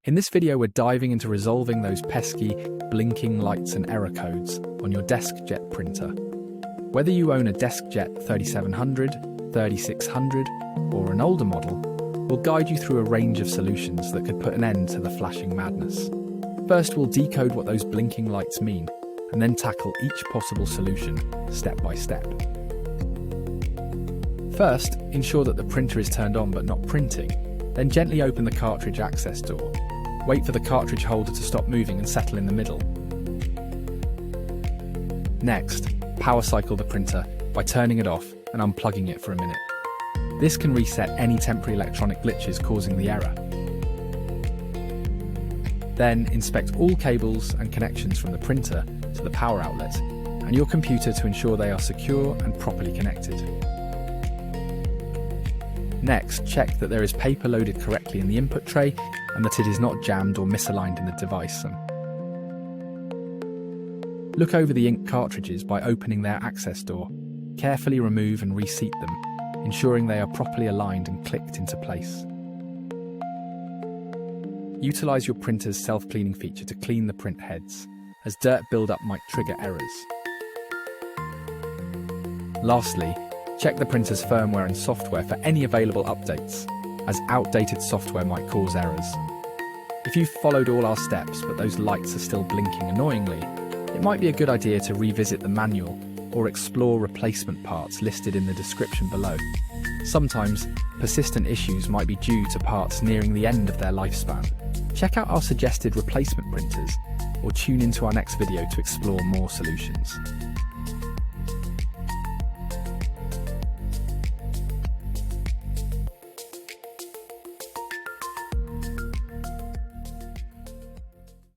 In this video, we're diving into resolving those pesky, blinking lights and error codes on your Deskjet printer. Whether you own a Deskjet 3700, 3600, or an older model, we'll guide you through a range of solutions that could put an end to the flashing madness. First, we'll decode what those blinking lights mean, and then tackle each possible solution, step by step. First, ensure that the printer is turned on but not printing. Then gently open the cartridge access door. Wait for the cartridge holder to stop moving and settle in the middle. Next, power cycle the printer by turning it off and unplugging it for a minute. This can reset any temporary electronic glitches causing the error. Then inspect all cables and connections from the printer to the power outlet and your computer to ensure they are secure and properly connected. Next, check that there is paper loaded correctly in the input tray and that it is not jammed or misaligned in the device. Look over the ink cartridges by opening their access door. Carefully remove and reseat them, ensuring they are properly aligned and clicked into place. Utilize your printer's self-cleaning feature to clean the print heads, as dirt buildup might trigger errors. Lastly, check the printer's firmware and software for any available updates, as outdated software might cause errors. If you've followed all our steps but those lights are still blinking annoyingly, it might be a good idea to revisit the manual or explore replacement parts listed in the description below. Sometimes, persistent issues might be due to parts nearing the end of their lifespan. Check out our suggested replacement printers or tune into our next video to explore more solutions.